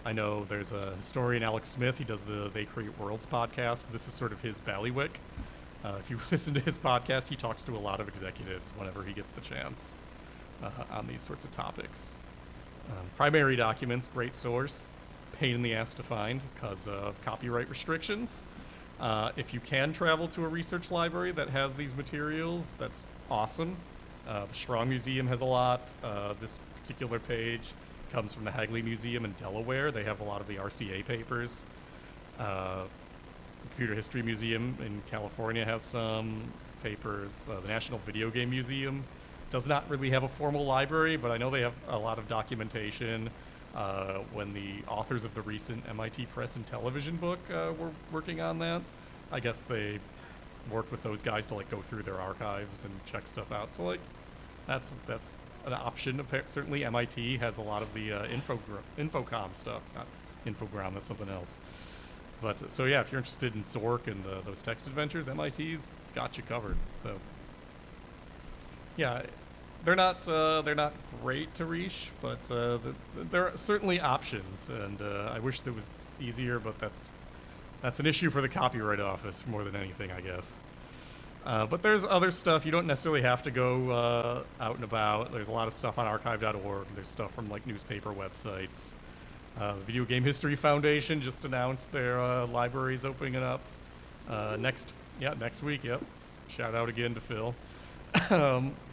I know there's a historian, Alex Smith. He does the They Create Worlds podcast. This is sort of his bailiwick. If you listen to his podcast, he talks to a lot of executives whenever he gets the chance on these sorts of topics. Primary documents, great source. Pain in the ass to find because of copyright restrictions. If you can travel to a research library that has these materials, that's awesome. The Strong Museum has a lot. This particular page comes from the Hagley Museum in Delaware. They have a lot of the RCA papers. The Computer History Museum in California has some papers. The National Video Game Museum does not really have a formal library, but I know they have a lot of documentation when the authors of the recent MIT Press and Television book were working on that. I guess they worked with those guys to like go through their archives and check stuff out. So like, that's an option. Certainly, MIT has a lot of the infocom stuff. Not infogram, that's something else. But so yeah, if you're interested in Zork and those text adventures, MIT's got you covered. So yeah, they're not great to reach, but there are certainly options, and I wish that was easier, but that's an issue for the Copyright Office more than anything, I guess. But there's other stuff. You don't necessarily have to go out and about. There's a lot of stuff on archive.org. There's stuff from like newspaper websites. The Video Game History Foundation just announced their libraries opening it up next week. Yep. Shout out again to Phil.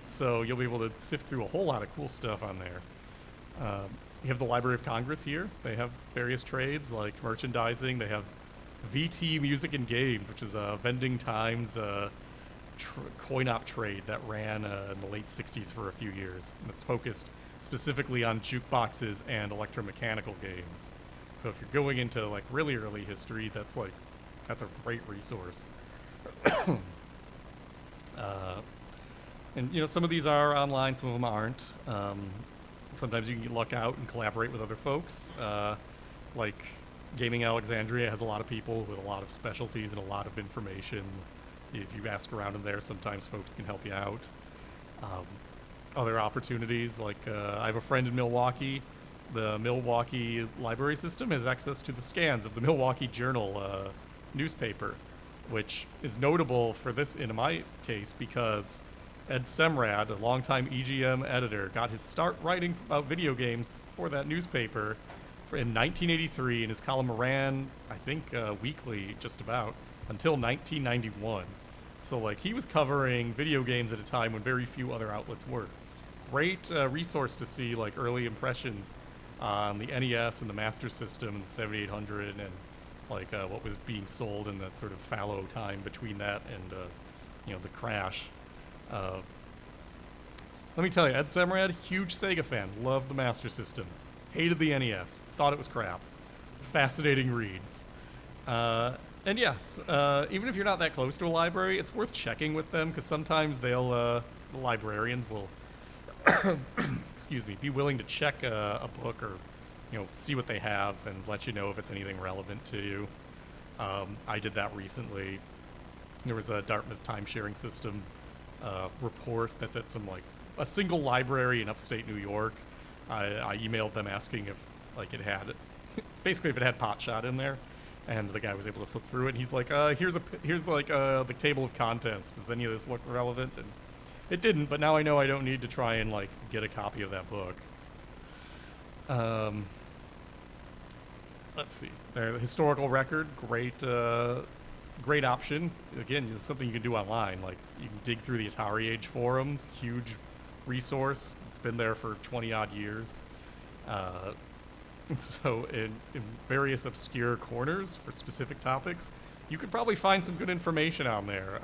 So you'll be able to sift through a whole lot of cool stuff on there. You have the Library of Congress here. They have various trades like merchandising. They have VT Music and Games, which is a vending times coin-op trade that ran in the late 60s for a few years. And it's focused specifically on jukeboxes and electromechanical games. So if you're going into like really early history, that's a great resource. And you know, some of these are online, some of them aren't. Sometimes you can luck out and collaborate with other folks. Like Gaming Alexandria has a lot of people with a lot of specialties and a lot of information. If you ask around in there, sometimes folks can help you out. Other opportunities, like I have a friend in Milwaukee. The Milwaukee library system has access to the scans of the Milwaukee Journal newspaper, which is notable for this, in my case, because Ed Semrad, a longtime EGM editor, got his start writing about video games for that newspaper in 1983, and his column ran, I think, weekly, just about, until 1991. So, like, he was covering video games at a time when very few other outlets were. Great resource to see, like, early impressions on the NES and the Master System and the 7800 and, like, what was being sold in that sort of fallow time between that and, you know, the crash. Let me tell you, Ed Semrad, huge Sega fan, loved the Master System, hated the NES, thought it was crap. Fascinating reads. And yes, even if you're not that close to a library, it's worth checking with them, because sometimes the librarians will, excuse me, be willing to check a book or, you know, see what they have and let you know if it's anything relevant to you. I did that recently. There was a Dartmouth time-sharing system report that's at some, like, a single library in upstate New York. I emailed them asking if, like, it had, basically if it had Potshot in there, and the guy was able to flip through it, and he's like, here's like, the table of contents. Does any of this look relevant? And it didn't, but now I know I don't need to try and, like, get a copy of that book. Let's see. The historical record, great option. Again, it's something you can do online. Like, you can dig through the Atari Age forum, huge resource. It's been there for 20-odd years. So in various obscure corners for specific topics, you could probably find some good information on there.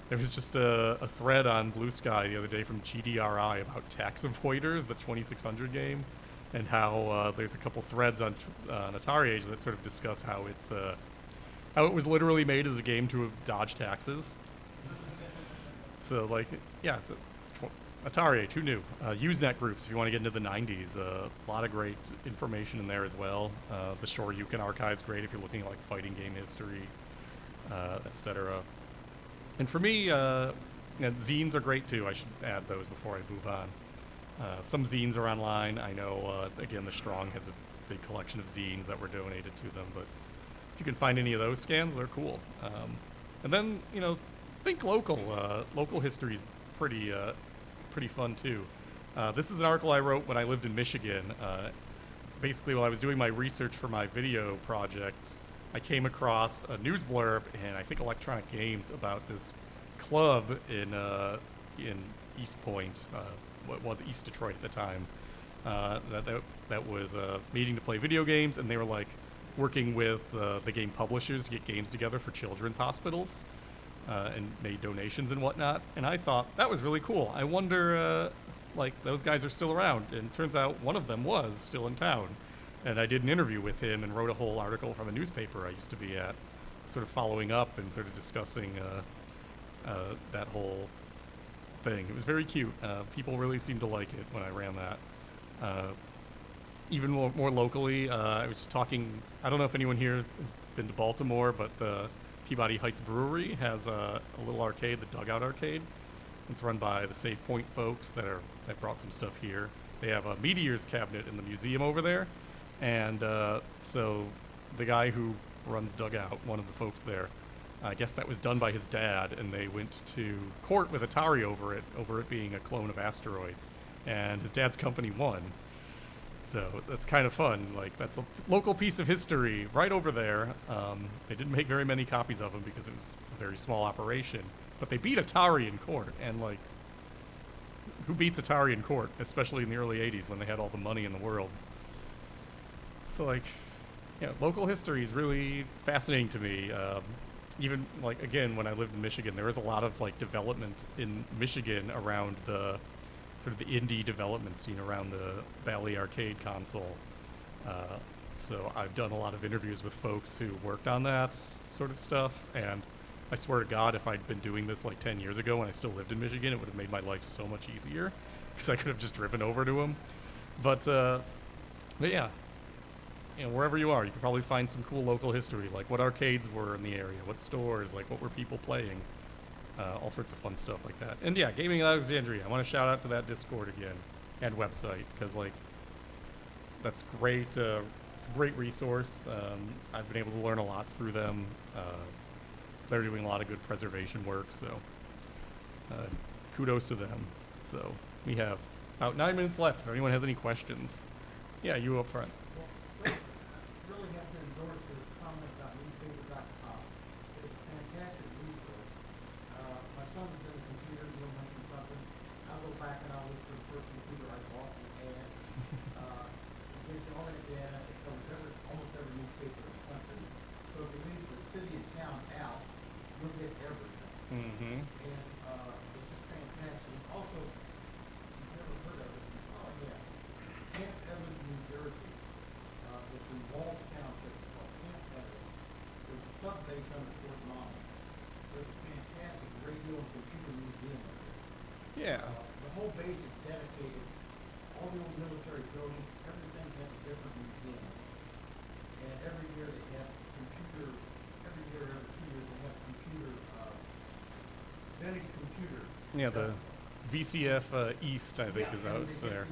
There was just a thread on Blue Sky the other day from GDRI about Tax Avoiders, the 2600 game, and how there's a couple threads on Atari Age that sort of discuss how it's how it was literally made as a game to dodge taxes. So, like, yeah, Atari Age, who knew? Usenet groups, if you want to get into the 90s, a lot of great information in there as well. The Shoryuken archive's great if you're looking at, like, fighting game history, etc. And for me, zines are great too. I should add those before I move on. Some zines are online. I know, again, the Strong has a big collection of zines that were donated to them, but if you can find any of those scans, they're cool. And then, you know, think local. Local history is pretty fun too. This is an article I wrote when I lived in Michigan. Basically, while I was doing my research for my video projects, I came across a news blurb in, I think, Electronic Games about this club in East Point, what was East Detroit at the time, that was meeting to play video games, and they were like working with the game publishers to get games together for children's hospitals, and made donations and whatnot. And I thought that was really cool. I wonder like those guys are still around. And it turns out one of them was still in town. And I did an interview with him and wrote a whole article from a newspaper I used to be at, sort of following up and sort of discussing that whole thing. It was very cute. People really seemed to like it when I ran that. Even more locally, I was talking, I don't know if anyone here has been to Baltimore, but the Peabody Heights Brewery has a little arcade, the Dugout Arcade. It's run by the Save Point folks that brought some stuff here. They have a Meteors cabinet in the museum over there. And so the guy who runs Dugout, one of the folks there, I guess that was done by his dad, and they went to court with Atari over it being a clone of Asteroids. And his dad's company won. So that's kind of fun. Like, that's a local piece of history right over there. They didn't make very many copies of them because it was a very small operation. But they beat Atari in court. And, like, who beats Atari in court, especially in the early 80s when they had all the money in the world? So, like, you know, local history is really fascinating to me. Even, like, again, when I lived in Michigan, there was a lot of, like, development in Michigan around the sort of the indie development scene around the Valley Arcade console. So I've done a lot of interviews with folks who worked on that sort of stuff, and I swear to God, if I'd been doing this like 10 years ago when I still lived in Michigan, it would have made my life so much easier, because I could have just driven over to them. But yeah, you know, wherever you are, you could probably find some cool local history, like what arcades were in the area, what stores, like what were people playing. All sorts of fun stuff like that. And yeah, Gaming in Alexandria, I want to shout out to that Discord again and website, because like that's great. It's a great resource. I've been able to learn a lot through them. They're doing a lot of good preservation work, so kudos to them. So we have about 9 minutes left. If anyone has any questions, yeah, you up front. Well, really have to endorse your comment about newspaper.com. It's a fantastic resource. My son's been a computer, doing something. I'll go back and I'll look for the first computer I bought and add. It gives you all that data. It covers almost every newspaper in the country. So if you leave the city and town out, you'll get everything. Mm-hmm. And it's just fantastic. Also, you've never heard of it. Oh, yeah. Camp Evans, New Jersey. It's in Walls Township. It's called Camp Evans. There's a sub-base under Fort Monmouth. There's a fantastic radio and computer museum up there. Yeah. The whole base is dedicated. All the old military buildings, everything has a different museum. And every year they have computer, every 2 years they have computer, vintage computer. Yeah, the VCF East, I think, is out there.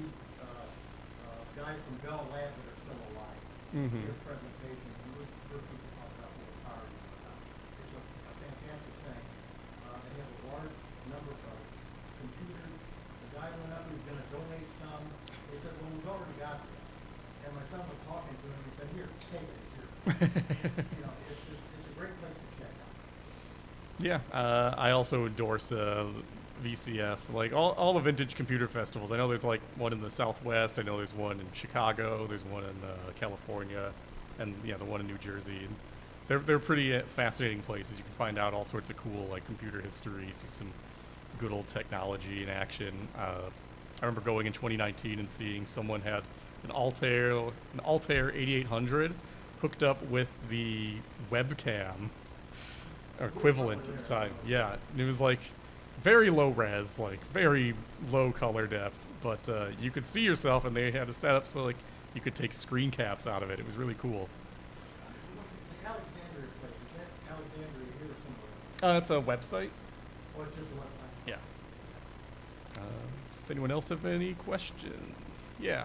Guys from Bell Labs that are still alive. Mm-hmm. Their presentations, and we're people talk about the Atari. It's a fantastic thing. They have a large number of computers. The guy went up and was going to donate some. They said, well, we've already got this. And my son was talking to him. He said, here, take it. Here. You know, it's a great place to check out. Yeah, I also endorse VCF, like all the vintage computer festivals. I know there's like one in the Southwest. I know there's one in Chicago. There's one in California, and yeah, the one in New Jersey. And they're pretty fascinating places. You can find out all sorts of cool like computer history, see some good old technology in action. I remember going in 2019 and seeing someone had an Altair 8800 hooked up with the webcam or equivalent at the time. Yeah, and it was like very low res, like very low color depth, but you could see yourself, and they had it set up so like you could take screen caps out of it. It was really cool. The Alexandria place, is that Alexandria here or somewhere? It's a website. Or it's just a website? Yeah. Does anyone else have any questions? Yeah.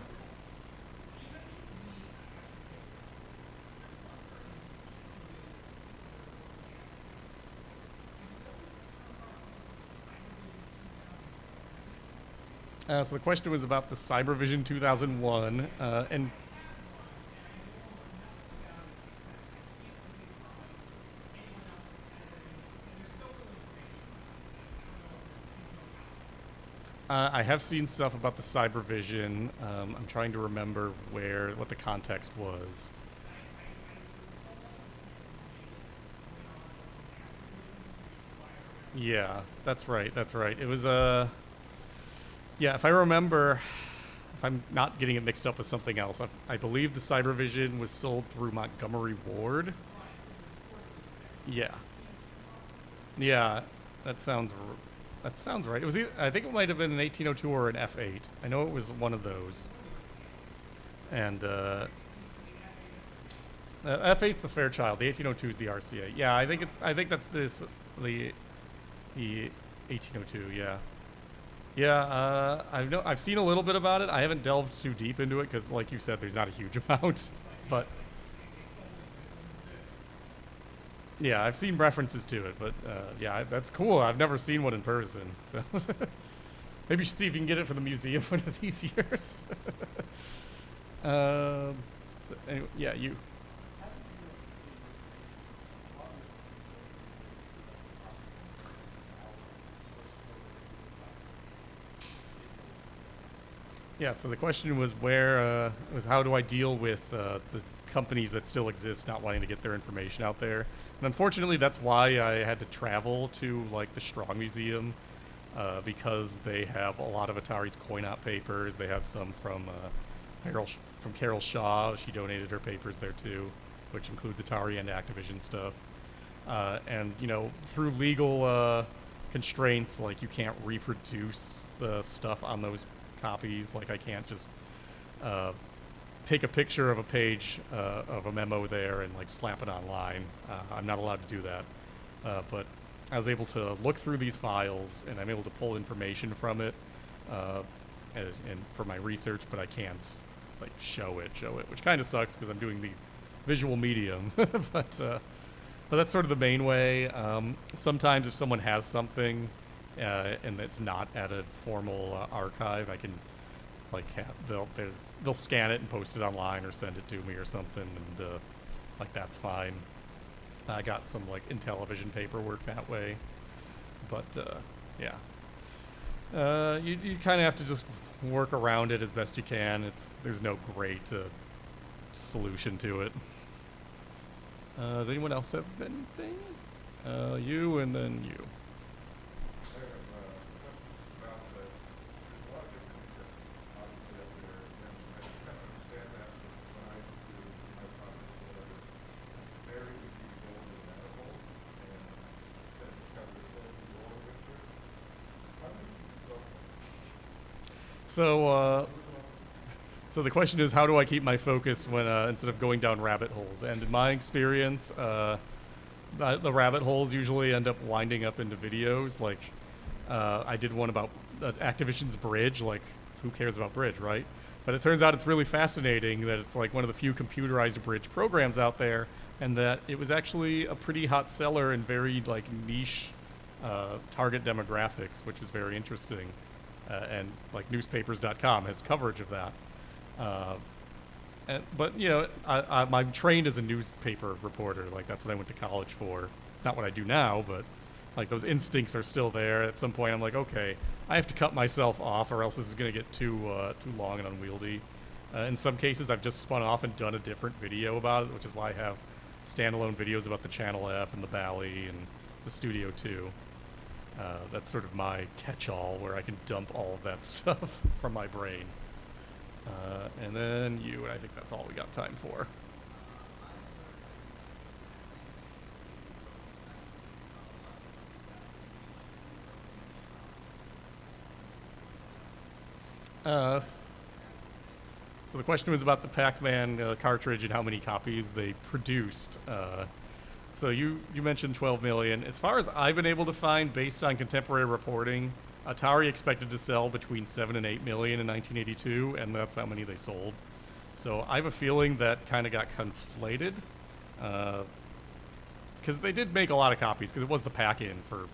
So the question was about the Cybervision 2001, and I have seen stuff about the Cybervision. I'm trying to remember what the context was. Yeah, that's right. It was Yeah, if I remember, if I'm not getting it mixed up with something else, I believe the Cybervision was sold through Montgomery Ward. Yeah. Yeah, that sounds right. It was I think it might have been an 1802 or an F8. I know it was one of those. And F8's the Fairchild. The 1802 is the RCA. Yeah, I think that's the 1802. Yeah. Yeah, I've seen a little bit about it. I haven't delved too deep into it because, like you said, there's not a huge amount. But yeah, I've seen references to it. But yeah, that's cool. I've never seen one in person, so maybe you should see if you can get it for the museum one of these years. So anyway, yeah, you. Yeah, so the question was was how do I deal with the companies that still exist not wanting to get their information out there? And unfortunately, that's why I had to travel to like the Strong Museum because they have a lot of Atari's coin-op papers. They have some from Carol Shaw. She donated her papers there too, which includes Atari and Activision stuff. And you know, through legal constraints, like you can't reproduce the stuff on those copies. Like I can't just take a picture of a page of a memo there and like slap it online. I'm not allowed to do that. But I was able to look through these files and I'm able to pull information from it and for my research, but I can't like show it, which kind of sucks because I'm doing the visual medium. But that's sort of the main way. Sometimes if someone has something and it's not at a formal archive, I can like they'll scan it and post it online or send it to me or something, and like that's fine. I got some like Intellivision paperwork that way, but yeah, you kind of have to just work around it as best you can. There's no great solution to it. Does anyone else have anything? You and then you. So the question is, how do I keep my focus when instead of going down rabbit holes? And in my experience, the rabbit holes usually end up winding up into videos. Like I did one about Activision's Bridge. Like, who cares about Bridge, right? But it turns out it's really fascinating that it's like one of the few computerized Bridge programs out there, and that it was actually a pretty hot seller in very like niche target demographics, which was very interesting. And like newspapers.com has coverage of that. But you know, I'm trained as a newspaper reporter. Like that's what I went to college for. It's not what I do now, but like those instincts are still there. At some point, I'm like, okay, I have to cut myself off, or else this is going to get too long and unwieldy. In some cases, I've just spun off and done a different video about it, which is why I have standalone videos about the Channel F and the Bally and the Studio 2. That's sort of my catch-all, where I can dump all of that stuff from my brain. And then you, and I think that's all we got time for. So the question was about the Pac-Man cartridge and how many copies they produced. So you mentioned 12 million. As far as I've been able to find, based on contemporary reporting, Atari expected to sell between 7 and 8 million in 1982, and that's how many they sold. So I have a feeling that kind of got conflated, because they did make a lot of copies, because it was the pack-in for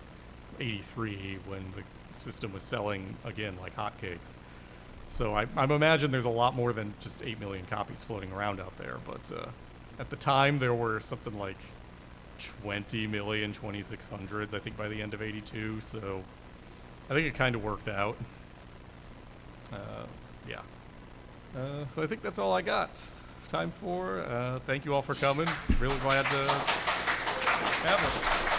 83 when the system was selling, again, like hotcakes. So I imagine there's a lot more than just 8 million copies floating around out there, but at the time there were something like 20 million 2600s, I think, by the end of 82, so I think it kind of worked out. Yeah. So I think that's all I got time for. Thank you all for coming. Really glad to have it.